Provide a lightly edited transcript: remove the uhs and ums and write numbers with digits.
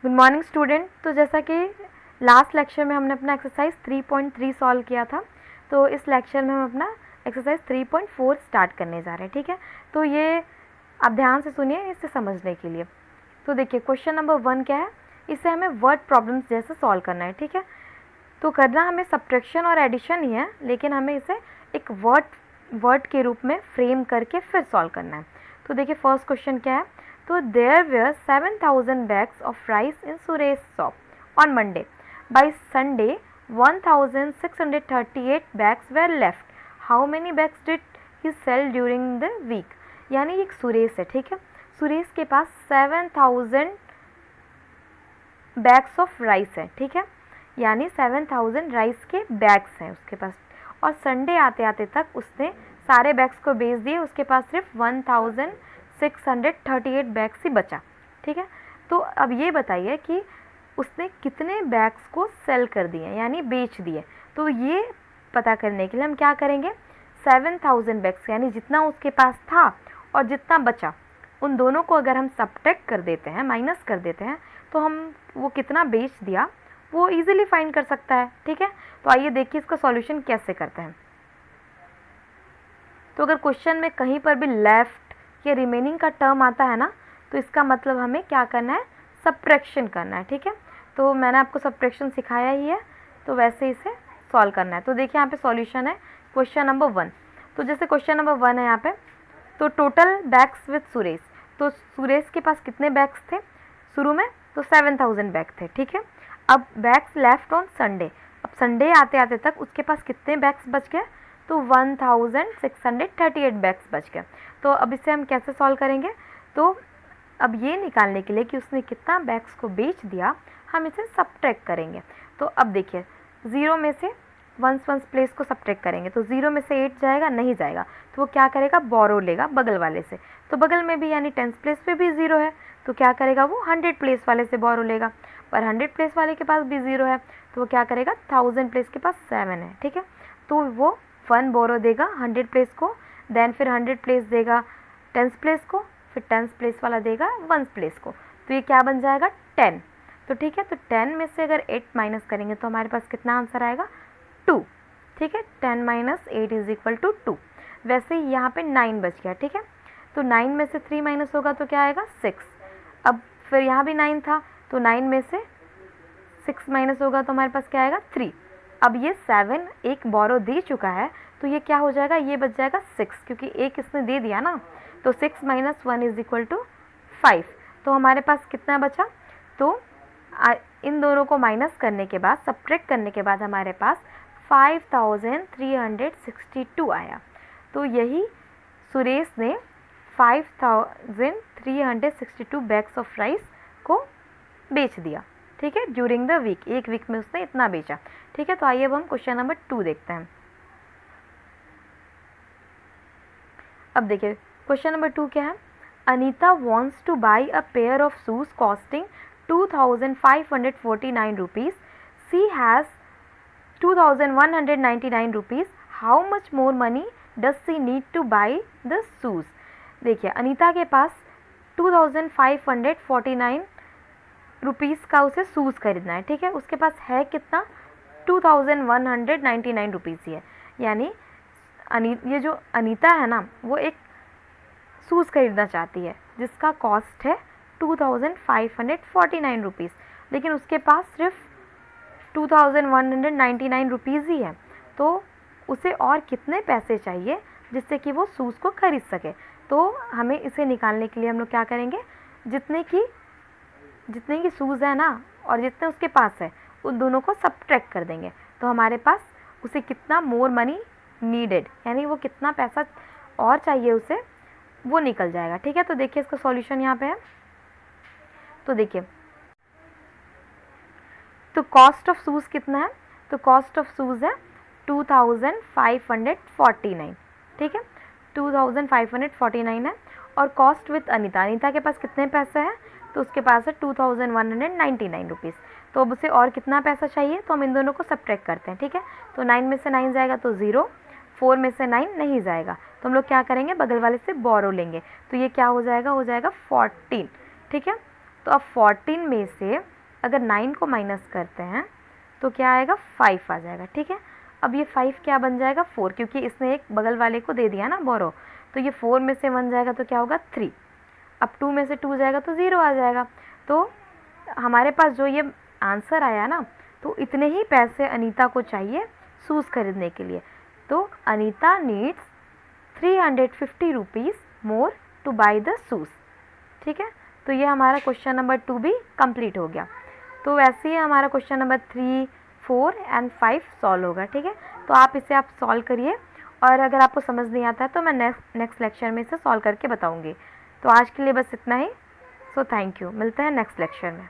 Good morning student. तो जैसा कि लास्ट लेक्चर में हमने अपना एक्सरसाइज 3.3 सॉल्व किया था, तो इस लेक्चर में हम अपना एक्सरसाइज 3.4 स्टार्ट करने जा रहे हैं। ठीक है, तो ये आप ध्यान से सुनिए इसे समझने के लिए। तो देखिए क्वेश्चन नंबर 1 क्या है, इसे हमें वर्ड प्रॉब्लम्स जैसे सॉल्व करना है। ठीक है, तो करना हमें सब्ट्रैक्शन और एडिशन ही है, लेकिन हमें इसे एक वर्ड के रूप में फ्रेम करके फिर सॉल्व करना है। तो देखिए फर्स्ट क्वेश्चन क्या है, तो there were 7,000 bags of rice in Suresh shop on Monday, by Sunday 1,638 bags were left, how many bags did he sell during the week. यानी एक सुरेश है, ठीक है, सुरेश के पास 7,000 बैग्स ऑफ राइस है, ठीक है, यानी 7,000 राइस के बैग्स हैं उसके पास, और संडे आते आते तक उसने सारे बैग्स को बेच दिए, उसके पास सिर्फ 1,638 बैग्स ही बचा। ठीक है, तो अब ये बताइए कि उसने कितने बैग्स को सेल कर दिए यानी बेच दिए। तो ये पता करने के लिए हम क्या करेंगे, 7,000 बैग्स यानी जितना उसके पास था और जितना बचा, उन दोनों को अगर हम सब्ट्रैक्ट कर देते हैं, माइनस कर देते हैं, तो हम वो कितना बेच दिया वो इजीली फाइंड कर सकता है। ठीक है, तो आइए देखिए इसका सॉल्यूशन कैसे करते हैं। तो अगर क्वेश्चन में कहीं पर भी लेफ्ट या रिमेनिंग का टर्म आता है ना, तो इसका मतलब हमें क्या करना है, सब्ट्रैक्शन करना है। ठीक है, तो मैंने आपको सब्ट्रैक्शन सिखाया ही है, तो वैसे इसे सॉल्व करना है। तो देखिए यहाँ पे सॉल्यूशन है क्वेश्चन नंबर 1। तो जैसे क्वेश्चन नंबर 1 है यहाँ पे, तो टोटल बैग्स विथ सुरेश, तो सुरेश के पास कितने बैग्स थे शुरू में, तो 7,000 बैग थे। ठीक है, अब बैग्स लेफ्ट ऑन संडे, अब संडे आते आते तक उसके पास कितने बैग्स बच गए, तो 1,638 बैग्स बच गए। तो अब इसे हम कैसे सॉल्व करेंगे, तो अब ये निकालने के लिए कि उसने कितना बैग्स को बेच दिया, हम इसे सब्ट्रैक्ट करेंगे। तो अब देखिए ज़ीरो में से वंस प्लेस को सब्ट्रैक्ट करेंगे, तो ज़ीरो में से 8 जाएगा, नहीं जाएगा, तो वो क्या करेगा, बोरो लेगा बगल वाले से, तो बगल में भी यानी 10th प्लेस पे भी ज़ीरो है, तो क्या करेगा वो 100 प्लेस वाले से बोरो लेगा, पर 100 प्लेस वाले के पास भी ज़ीरो है, तो वो क्या करेगा 1000 प्लेस के पास 7 है। ठीक है, तो वो 1 बोरो देगा 100 प्लेस को, देन फिर 100 प्लेस देगा 10th प्लेस को, फिर 10th प्लेस वाला देगा 1st प्लेस को, तो ये क्या बन जाएगा 10। तो ठीक है, तो 10 में से अगर 8 माइनस करेंगे तो हमारे पास कितना आंसर आएगा, 2। ठीक है, 10 माइनस 8 इज इक्वल टू 2। वैसे ही यहाँ पे 9 बच गया। ठीक है, तो 9 में से 3 माइनस होगा तो क्या आएगा 6। अब फिर यहाँ भी 9 था, तो 9 में से 6 माइनस होगा तो हमारे पास क्या आएगा 3। अब ये 7 एक बोरो दे चुका है, तो ये क्या हो जाएगा, ये बच जाएगा 6, क्योंकि एक इसने दे दिया ना, तो 6 माइनस 1 इज इक्वल टू 5। तो हमारे पास कितना बचा, तो इन दोनों को माइनस करने के बाद, सब्ट्रैक्ट करने के बाद हमारे पास 5,362 आया। तो यही सुरेश ने 5,362 बैग्स ऑफ राइस को बेच दिया। ठीक है, ड्यूरिंग द वीक, एक वीक में उसने इतना बेचा। ठीक है, तो आइए अब हम क्वेश्चन नंबर 2 देखते हैं। अब देखिए क्वेश्चन नंबर 2 क्या है, Anita wants to buy a pair of shoes costing 2,549 rupees, she has 2,199 rupees, how much more money does she need to buy the shoes. देखिए अनीता के पास 2,549 रुपीज़ का उसे शूज़ खरीदना है। ठीक है, उसके पास है कितना, 2,199 रुपीज़ ही है, यानी ये जो अनीता है ना, वो एक शूज़ खरीदना चाहती है जिसका कॉस्ट है 2,549 रुपीज़, लेकिन उसके पास सिर्फ 2,199 रुपीज़ ही है, तो उसे और कितने पैसे चाहिए जिससे कि वो शूज़ को खरीद सके। तो हमें इसे निकालने के लिए हम लोग क्या करेंगे, जितने की शूज़ है ना और जितने उसके पास है, उन दोनों को सब्ट्रैक्ट कर देंगे, तो हमारे पास उसे कितना मोर मनी नीडेड, यानी वो कितना पैसा और चाहिए उसे, वो निकल जाएगा। ठीक है, तो देखिए इसका सॉल्यूशन यहाँ पे है। तो देखिए, तो कॉस्ट ऑफ शूज़ कितना है, तो कॉस्ट ऑफ शूज़ है 2,549। ठीक है, 2,549 है, और कॉस्ट विथ अनीता के पास कितने पैसे हैं, तो उसके पास है 2,199 रुपीज़। तो अब उसे और कितना पैसा चाहिए, तो हम इन दोनों को सब्ट्रैक्ट करते हैं। ठीक है, तो 9 में से 9 जाएगा तो 0, 4 में से 9 नहीं जाएगा, तो हम लोग क्या करेंगे, बगल वाले से बोरो लेंगे, तो ये क्या हो जाएगा 14। ठीक है, तो अब 14 में से अगर 9 को माइनस करते हैं तो क्या आएगा, 5 आ जाएगा। ठीक है, अब ये 5 क्या बन जाएगा, 4, क्योंकि इसने एक बगल वाले को दे दिया ना बोरो, तो ये 4 में से 1 जाएगा तो क्या होगा, 3। अब 2 में से 2 जाएगा तो 0 आ जाएगा। तो हमारे पास जो ये आंसर आया ना, तो इतने ही पैसे अनीता को चाहिए शूज़ खरीदने के लिए। तो Anita needs 350 rupees more to buy the shoes. ठीक है, तो ये हमारा क्वेश्चन नंबर 2 भी कंप्लीट हो गया। तो वैसे ही हमारा क्वेश्चन नंबर 3, 4 एंड 5 सॉल्व होगा। ठीक है, तो आप इसे आप सॉल्व करिए, और अगर आपको समझ नहीं आता है तो मैं नेक्स्ट लेक्चर में इसे सॉल्व करके बताऊंगी। तो आज के लिए बस इतना ही। सो थैंक यू, मिलते हैं नेक्स्ट लेक्चर में।